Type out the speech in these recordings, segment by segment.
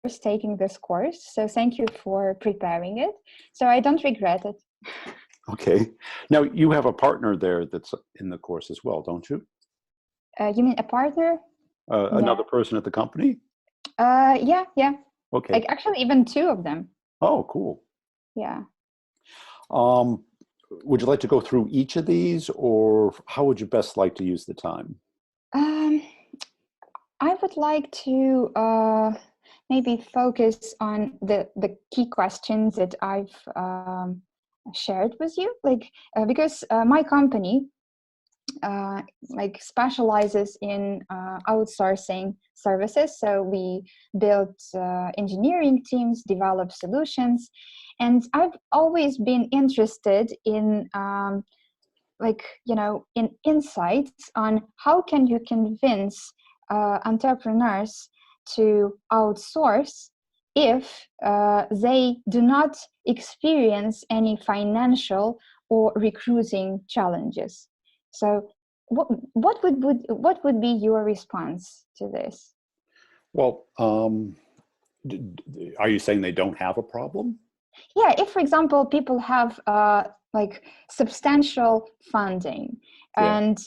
taking this course, so thank you for preparing it. So I don't regret it. Okay. Now you have a partner there that's in the course as well, don't you? You mean a partner? Another person at the company? Yeah. Okay. Like actually even two of them. Oh, cool. Yeah. Would you like to go through each of these, or how would you best like to use the time? I would like to maybe focus on the key questions that I've shared with you, like because my company like specializes in outsourcing services. So we build engineering teams, develop solutions, and I've always been interested in in insights on how can you convince entrepreneurs to outsource if they do not experience any financial or recruiting challenges. So what would be your response to this? Well, are you saying they don't have a problem? Yeah, if, for example, people have like substantial funding and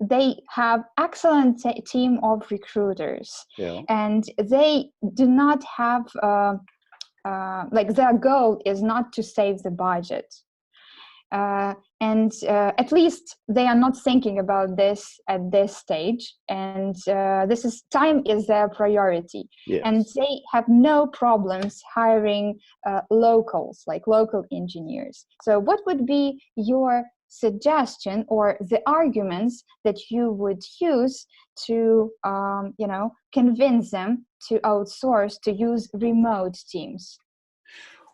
they have excellent team of recruiters, and they do not have like their goal is not to save the budget. And at least they are not thinking about this at this stage, and time is their priority. And they have no problems hiring locals, like local engineers. So what would be your suggestion or the arguments that you would use to convince them to outsource, to use remote teams?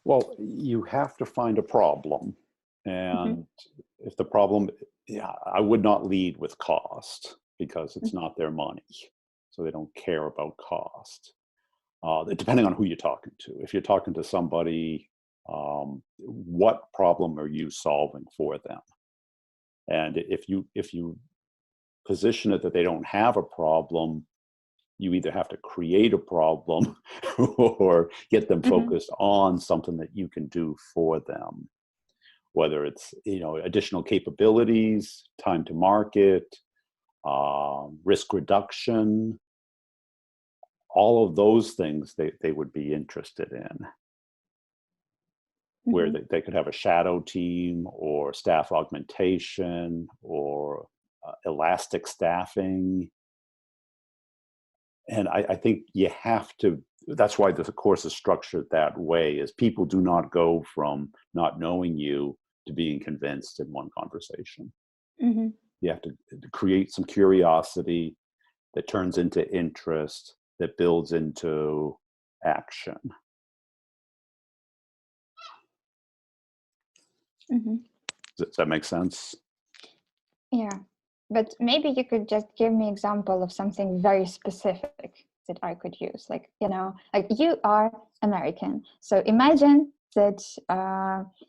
Well, you have to find a problem. And if the problem, I would not lead with cost, because it's not their money. So they don't care about cost. Depending on who you're talking to. If you're talking to somebody, what problem are you solving for them? And if you position it that they don't have a problem, you either have to create a problem or get them focused on something that you can do for them. Whether it's additional capabilities, time to market, risk reduction, all of those things they would be interested in. Where they could have a shadow team or staff augmentation or elastic staffing. And I think you have to, that's why the course is structured that way, is people do not go from not knowing you to being convinced in one conversation. You have to create some curiosity that turns into interest, that builds into action. Does that make sense? Yeah, but maybe you could just give me an example of something very specific that I could use. Like, like you are American. So imagine that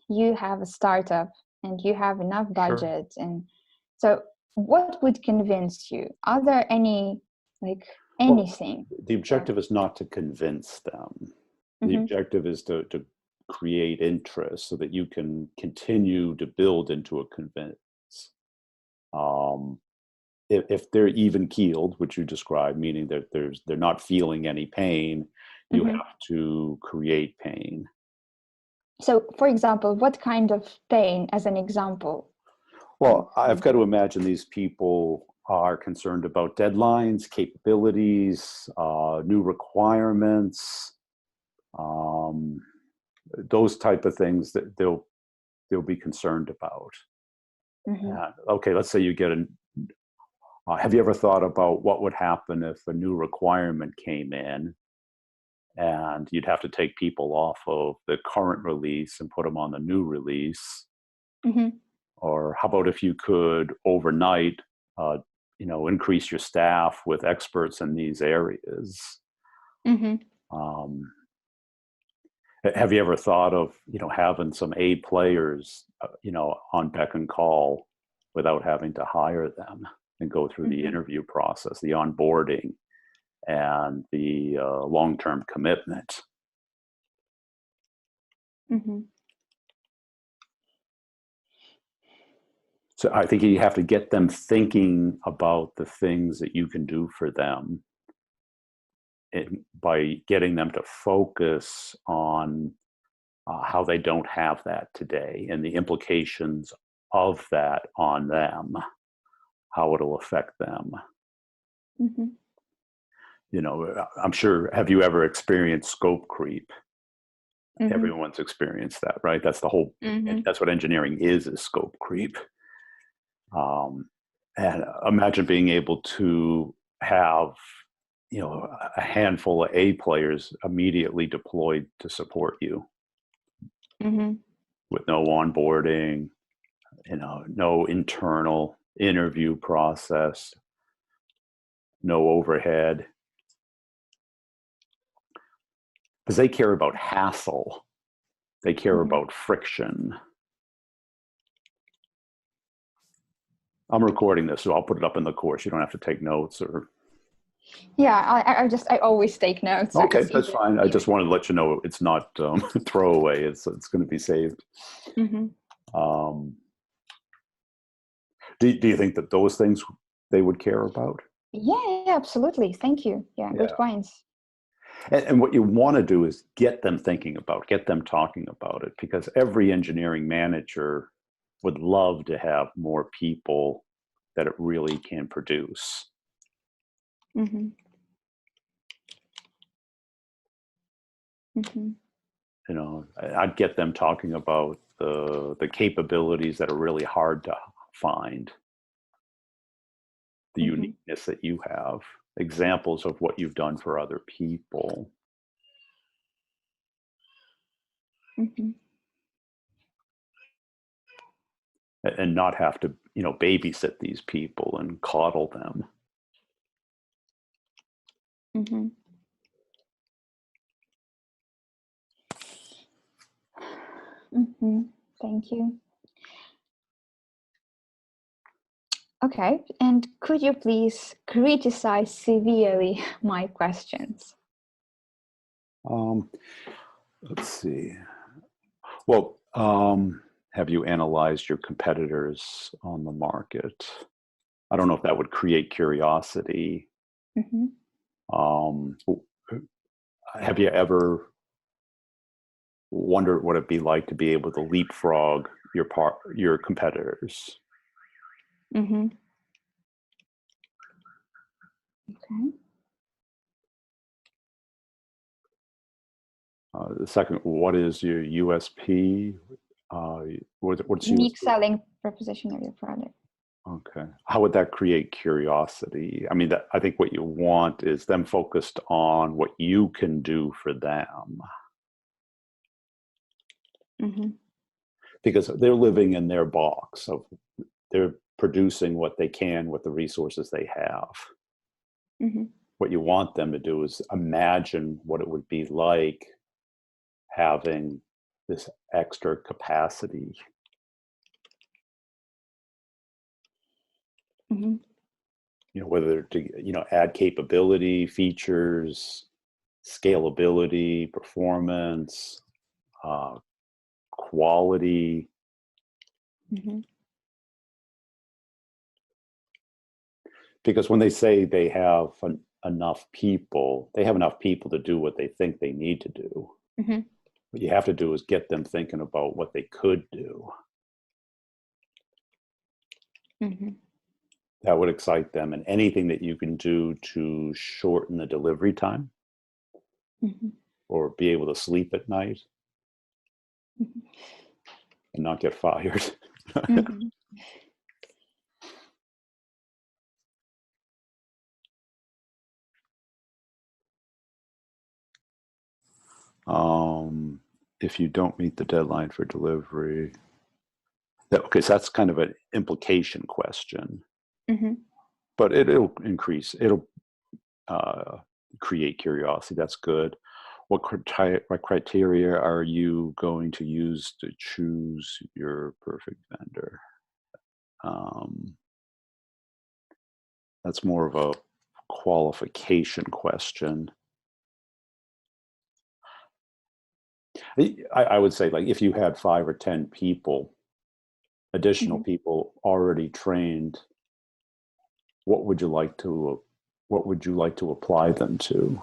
you have a startup and you have enough budget. And so what would convince you? Are there any, like anything? Well, the objective is not to convince them. The objective is to create interest so that you can continue to build into a convince. If they're even keeled, which you described, meaning that they're not feeling any pain, you have to create pain. So, for example, what kind of pain, as an example? Well, I've got to imagine these people are concerned about deadlines, capabilities, new requirements, those type of things that they'll be concerned about. Okay, let's say you get have you ever thought about what would happen if a new requirement came in and you'd have to take people off of the current release and put them on the new release? Or how about if you could overnight, increase your staff with experts in these areas? Have you ever thought of, having some A players, on beck and call without having to hire them and go through the interview process, the onboarding, and the long-term commitment. Mm-hmm. So I think you have to get them thinking about the things that you can do for them, and by getting them to focus on how they don't have that today and the implications of that on them, how it'll affect them. Mm-hmm. You know, I'm sure, have you ever experienced scope creep? Mm-hmm. Everyone's experienced that, right? That's the whole, Mm-hmm. that's what engineering is scope creep. And imagine being able to have, you know, a handful of A players immediately deployed to support you, Mm-hmm. with no onboarding, you know, no internal interview process, no overhead, because they care about hassle. They care Mm-hmm. about friction. I'm recording this, so I'll put it up in the course. You don't have to take notes or. Yeah, I always take notes. Okay, It's that's easier fine. for I me. just wanted to let you know it's not throwaway. It's going to be saved. Mm-hmm. Do you think that those things they would care about? Yeah, absolutely. Thank you. Yeah, good points. And what you want to do is get them thinking about, get them talking about it, because every engineering manager would love to have more people that it really can produce. Mm-hmm. Mm-hmm. You know, I'd get them talking about the capabilities that are really hard to find, the Mm-hmm. uniqueness that you have, examples of what you've done for other people. Mm-hmm. And not have to, you know, babysit these people and coddle them. Mm-hmm. Mm-hmm. Thank you. Okay, and could you please criticize severely my questions? Let's see. Well, have you analyzed your competitors on the market? I don't know if that would create curiosity. Mm-hmm. Have you ever wondered what it'd be like to be able to leapfrog your competitors? Mm-hmm. Okay. The second, what is your USP? What's Unique USP? selling proposition of your product. Okay. How would that create curiosity? I mean, I think what you want is them focused on what you can do for them. Mm-hmm. Because they're living in their box of, they're producing what they can with the resources they have. Mm-hmm. What you want them to do is imagine what it would be like having this extra capacity. Mm-hmm. You know, whether to, you know, add capability, features, scalability, performance, quality. Mm-hmm. Because when they say they have enough people, they have enough people to do what they think they need to do. Mm-hmm. What you have to do is get them thinking about what they could do. Mm-hmm. That would excite them, and anything that you can do to shorten the delivery time, Mm-hmm. or be able to sleep at night, Mm-hmm. and not get fired. Mm-hmm. If you don't meet the deadline for delivery, okay, so that's kind of an implication question. Mm-hmm. But it'll create curiosity. That's good. What criteria are you going to use to choose your perfect vendor? That's more of a qualification question. I would say, like, if you had 5 or 10 people, additional people already trained, what would you like to apply them to?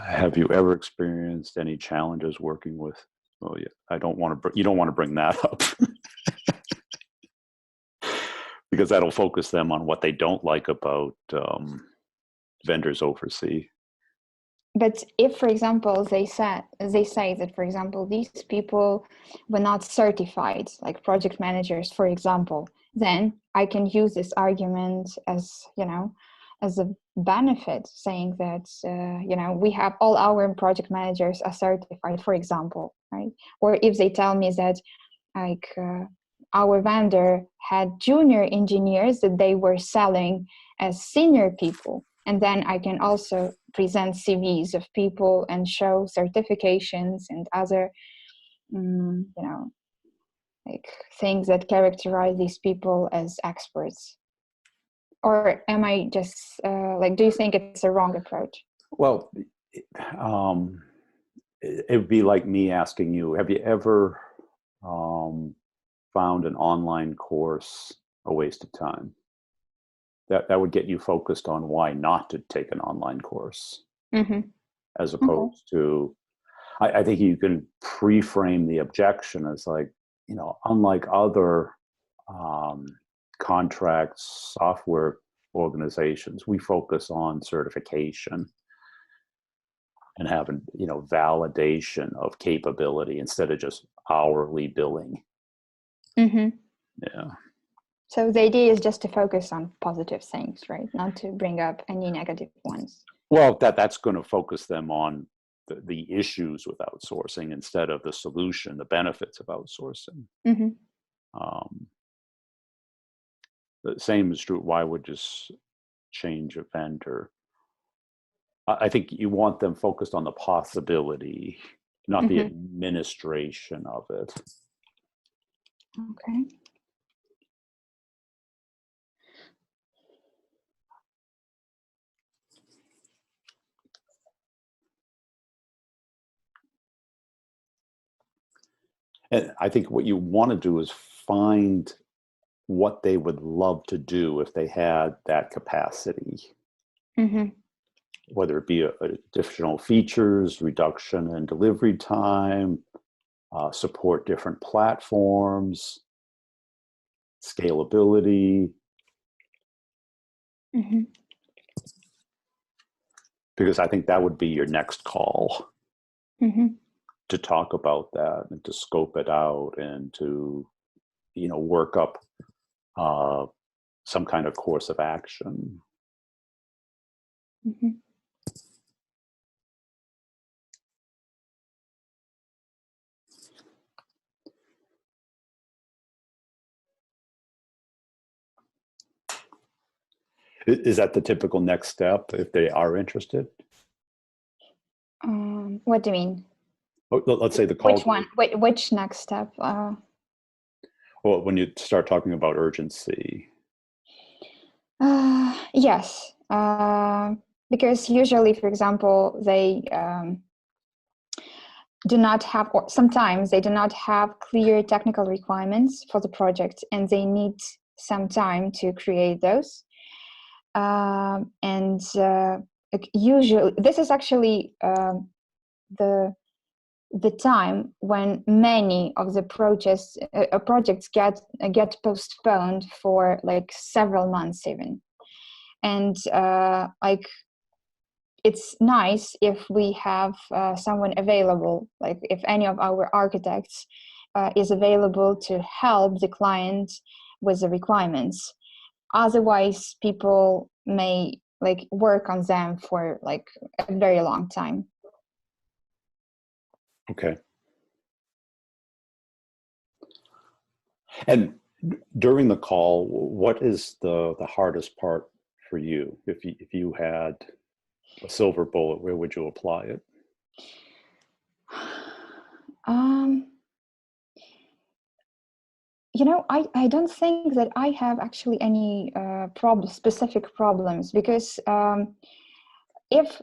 Have you ever experienced any challenges working with? Oh yeah, I don't want to. You don't want to bring that up because that'll focus them on what they don't like about vendors overseas. But if, for example, they say that, for example, these people were not certified, like project managers, for example, then I can use this argument as, as a benefit, saying that, we have all our project managers are certified, for example, right? Or if they tell me that, like, our vendor had junior engineers that they were selling as senior people. And then I can also present CVs of people and show certifications and other, like, things that characterize these people as experts. Or am I just, do you think it's a wrong approach? Well, it would be like me asking you, have you ever found an online course a waste of time? That would get you focused on why not to take an online course, as opposed to, I think you can pre-frame the objection as, like, unlike other contracts software organizations, we focus on certification and having, validation of capability instead of just hourly billing. Yeah. So the idea is just to focus on positive things, right? Not to bring up any negative ones. Well, that's going to focus them on the issues with outsourcing instead of the solution, the benefits of outsourcing. The same is true. Why would just change a vendor? I think you want them focused on the possibility, not the administration of it. Okay. And I think what you want to do is find what they would love to do if they had that capacity. Whether it be additional features, reduction in delivery time, support different platforms, scalability. Because I think that would be your next call. To talk about that and to scope it out and to, work up some kind of course of action. Is that the typical next step if they are interested? What do you mean? Let's say the call. Which one? Which next step? Well, when you start talking about urgency. Yes, because usually, for example, they do not have, or sometimes they do not have clear technical requirements for the project, and they need some time to create those. And usually, this is actually the time when many of the projects get postponed for like several months even. And like, it's nice if we have someone available, like if any of our architects is available to help the client with the requirements. Otherwise, people may like work on them for like a very long time. Okay. And during the call, what is the hardest part for you? If you had a silver bullet, where would you apply it? I don't think that I have actually any specific problems, because if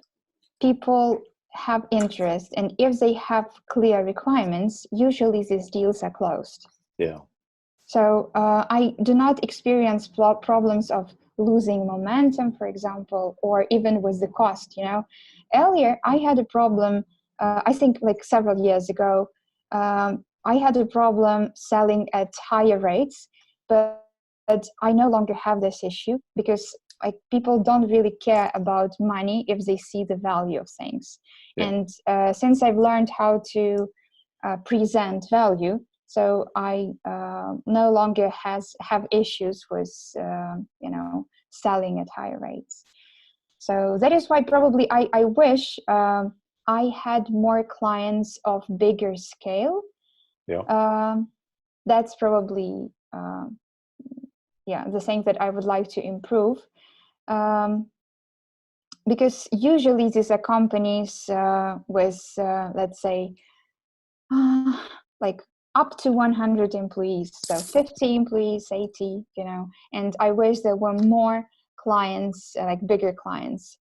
people have interest and if they have clear requirements, usually these deals are closed. Yeah. So I do not experience problems of losing momentum, for example, or even with the cost. Earlier I had a problem. I think like several years ago, I had a problem selling at higher rates, but I no longer have this issue, because like people don't really care about money if they see the value of things. Yeah. And since I've learned how to present value, so I no longer have issues with selling at higher rates. So that is why probably I wish I had more clients of bigger scale. Yeah. That's probably the thing that I would like to improve. Because usually these are companies with, let's say, like up to 100 employees, so 50 employees, 80, and I wish there were more clients, like bigger clients.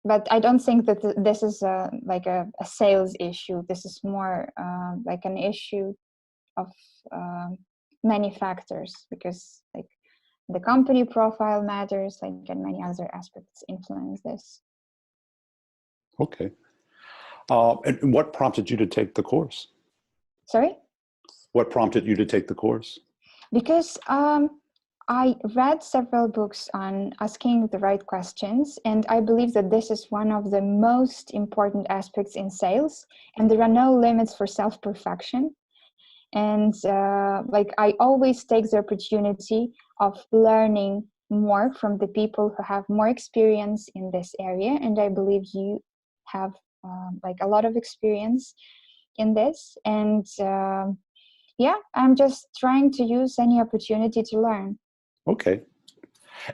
But I don't think that this is like a sales issue. This is more like an issue of many factors, because like the company profile matters, like, and many other aspects influence this. Okay. And what prompted you to take the course? Sorry? What prompted you to take the course? Because I read several books on asking the right questions, and I believe that this is one of the most important aspects in sales, and there are no limits for self-perfection. And like I always take the opportunity of learning more from the people who have more experience in this area, and I believe you have like a lot of experience in this. And I'm just trying to use any opportunity to learn. Okay.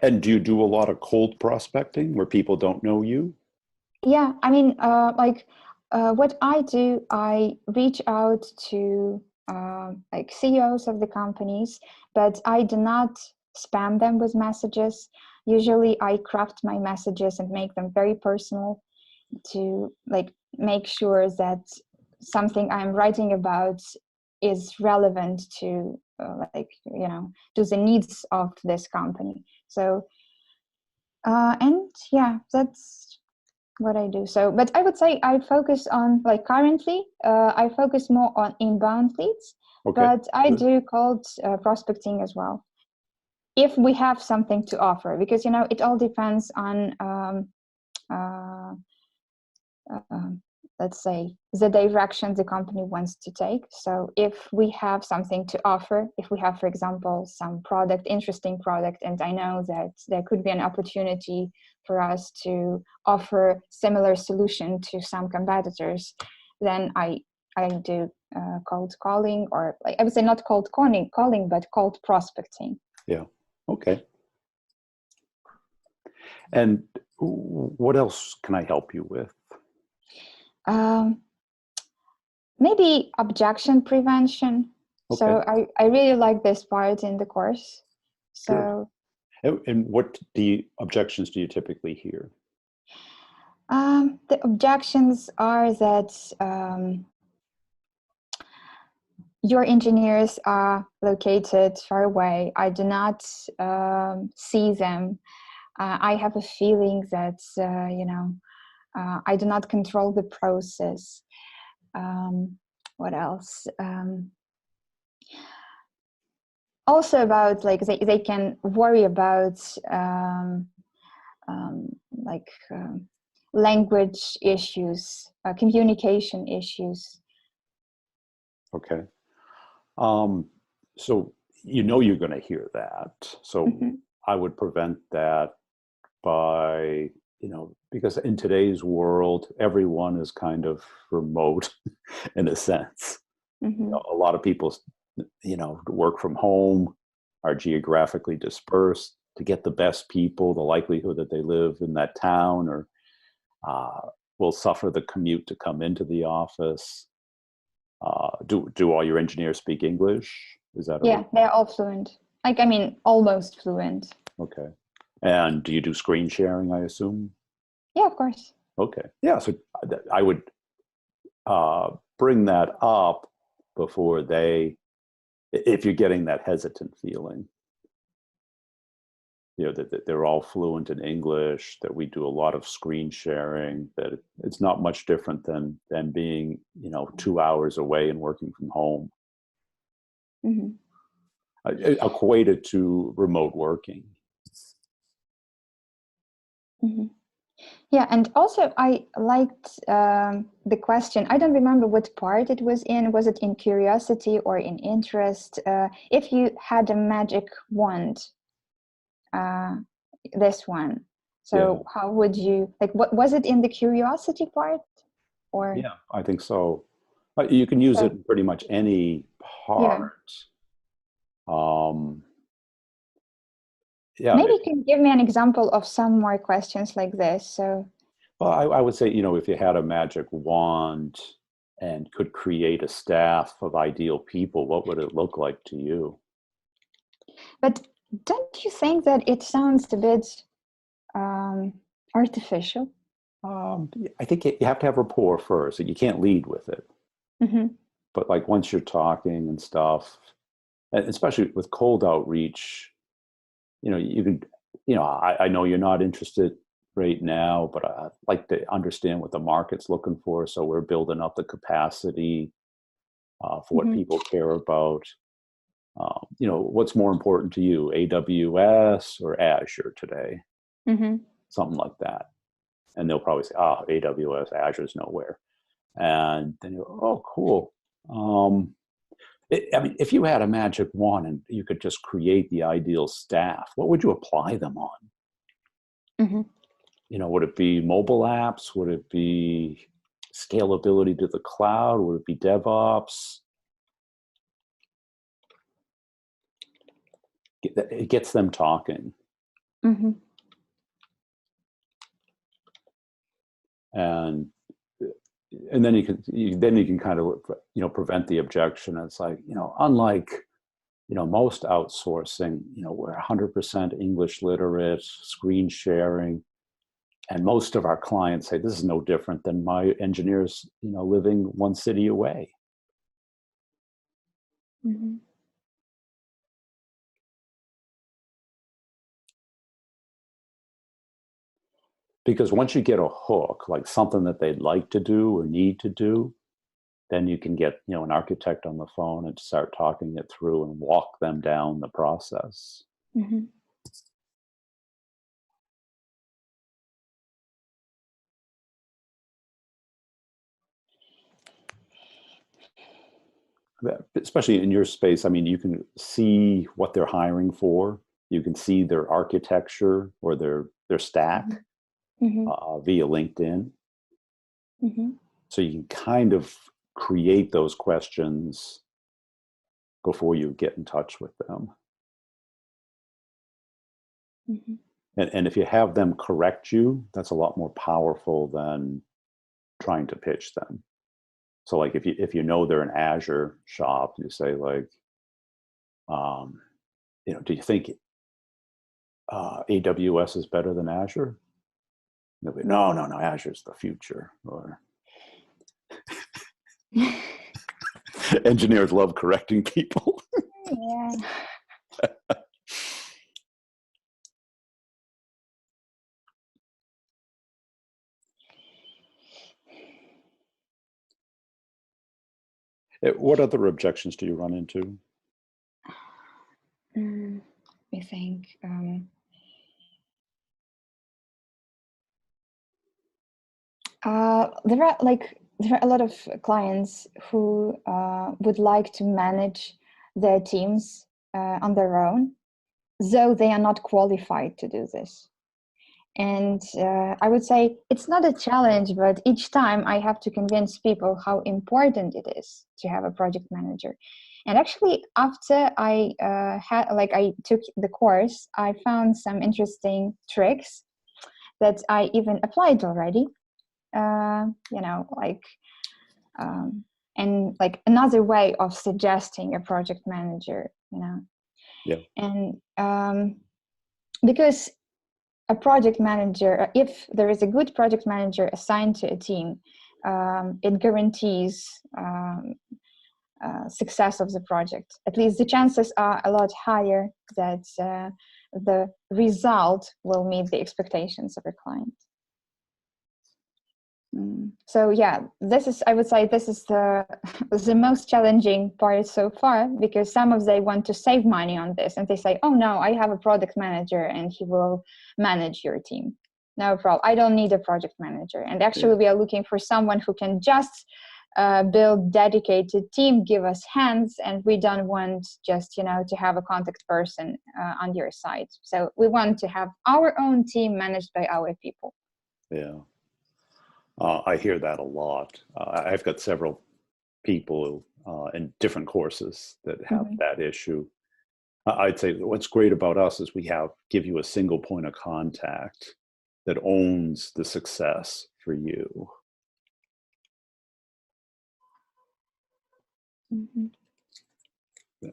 And do you do a lot of cold prospecting where people don't know you? Yeah, I mean, what I do, I reach out to like CEOs of the companies, but I do not spam them with messages. Usually I craft my messages and make them very personal to like make sure that something I'm writing about is relevant to to the needs of this company. So and yeah, that's what I do. So, but I would say I focus on, like currently, I focus more on inbound leads, okay. But I do cold prospecting as well, if we have something to offer, because it all depends on let's say the direction the company wants to take. So if we have something to offer, if we have, for example, some interesting product, and I know that there could be an opportunity for us to offer similar solution to some competitors, then I do cold calling, or like I would say not cold calling, but cold prospecting. Yeah. Okay. And what else can I help you with? Maybe objection prevention. Okay. So I really like this part in the course. So. Good. And what objections do you typically hear? The objections are that your engineers are located far away. I do not see them. I have a feeling that, I do not control the process. What else? Also about, like, they can worry about language issues, communication issues. Okay. So you're going to hear that. So I would prevent that by, because in today's world, everyone is kind of remote in a sense. A lot of people, work from home, are geographically dispersed. To get the best people, the likelihood that they live in that town or will suffer the commute to come into the office. Do all your engineers speak English? Is that Yeah, they're all fluent. Like, I mean, almost fluent. Okay. And do you do screen sharing, I assume? Yeah, of course. Okay. Yeah, so I would bring that up before if you're getting that hesitant feeling, that they're all fluent in English, that we do a lot of screen sharing, that it's not much different than being, 2 hours away and working from home. Mm-hmm. Equated to remote working. Mm-hmm. Yeah, and also I liked the question. I don't remember what part it was in. Was it in curiosity or in interest? If you had a magic wand, this one. So Yeah. how would you, like, what was it in the curiosity part? Or Yeah, I think so. You can use it in pretty much any yeah. part. Yeah. Maybe you can give me an example of some more questions like this. So, Well, I would say, if you had a magic wand and could create a staff of ideal people, what would it look like to you? but don't you think that it sounds a bit artificial? I think you have to have rapport first. You can't lead with it. Mm-hmm. But like once you're talking and stuff, and especially with cold outreach, you can, I know you're not interested right now, but I'd like to understand what the market's looking for. So we're building up the capacity for what people care about. What's more important to you, AWS or Azure today? Mm-hmm. Something like that. And they'll probably say, AWS, Azure's nowhere. And then you go, oh, cool. I mean, if you had a magic wand and you could just create the ideal staff, what would you apply them on? Mm-hmm. Would it be mobile apps? Would it be scalability to the cloud? Would it be DevOps? It gets them talking. Mm-hmm. And then you can kind of, prevent the objection. It's like, unlike, most outsourcing, we're 100% English literate, screen sharing. And most of our clients say, this is no different than my engineers, living one city away. Mm-hmm. Because once you get a hook, like something that they'd like to do or need to do, then you can get, an architect on the phone and start talking it through and walk them down the process. Mm-hmm. Especially in your space, I mean, you can see what they're hiring for. You can see their architecture or their stack via LinkedIn. Mm-hmm. So you can kind of create those questions before you get in touch with them. Mm-hmm. And if you have them correct you, that's a lot more powerful than trying to pitch them. So like if you know they're an Azure shop, you say like, do you think AWS is better than Azure? They'll be, no, Azure's the future. Or engineers love correcting people. Yeah. What other objections do you run into? I think there are a lot of clients who would like to manage their teams on their own, though they are not qualified to do this. And I would say it's not a challenge, but each time I have to convince people how important it is to have a project manager. And actually, after I I took the course, I found some interesting tricks that I even applied already. and like another way of suggesting a project manager, you know. Yeah. And because a project manager, if there is a good project manager assigned to a team, it guarantees success of the project. At least the chances are a lot higher that the result will meet the expectations of a client. So yeah, I would say this is the most challenging part so far, because some of they want to save money on this and they say, oh no, I have a product manager and he will manage your team. No problem. I don't need a project manager. And actually we are looking for someone who can just build dedicated team, give us hands, and we don't want just, you know, to have a contact person on your side. So we want to have our own team managed by our people. Yeah. I hear that a lot. I've got several people in different courses that have that issue. I'd say what's great about us is we give you a single point of contact that owns the success for you.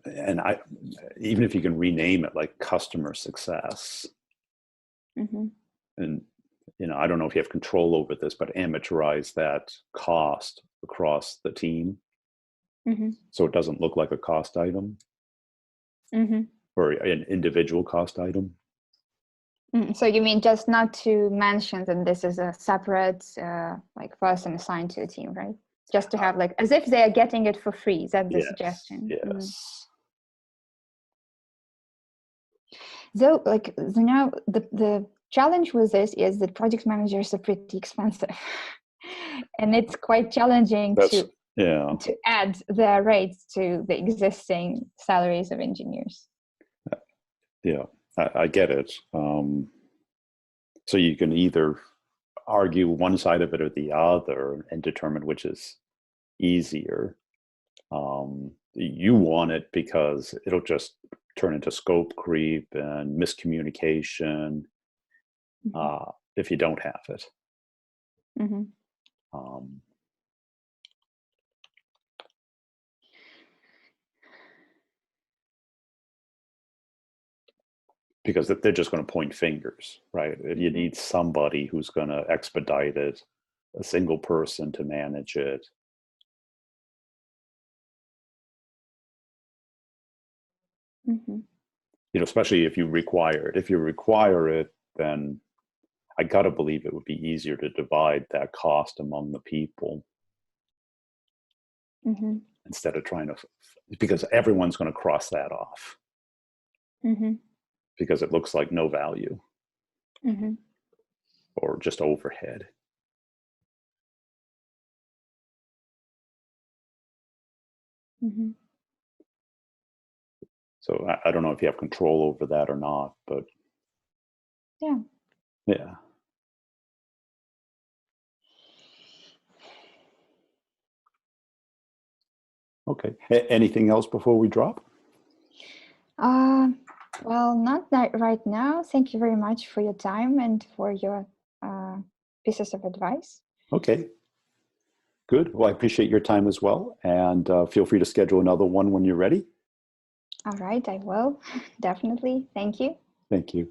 And even if you can rename it like customer success, and you know, I don't know if you have control over this, but amortize that cost across the team, so it doesn't look like a cost item or an individual cost item. So you mean just not to mention that this is a separate like person assigned to a team, right? Just to have like as if they are getting it for free. Is that the suggestion? Yes. So like, you know, the challenge with this is that project managers are pretty expensive. And it's quite challenging to add their rates to the existing salaries of engineers. Yeah, I get it. So you can either argue one side of it or the other and determine which is easier. You want it because it'll just turn into scope creep and miscommunication if you don't have it. Because they're just going to point fingers, right? You need somebody who's going to expedite it, a single person to manage it. You know, especially if you require it. If you require it, then I gotta believe it would be easier to divide that cost among the people instead of trying to, because everyone's going to cross that off because it looks like no value or just overhead. So I don't know if you have control over that or not, but yeah. Okay. Anything else before we drop? Well, not that right now. Thank you very much for your time and for your pieces of advice. Okay. Good. Well, I appreciate your time as well. And feel free to schedule another one when you're ready. All right, I will. Definitely. Thank you. Thank you.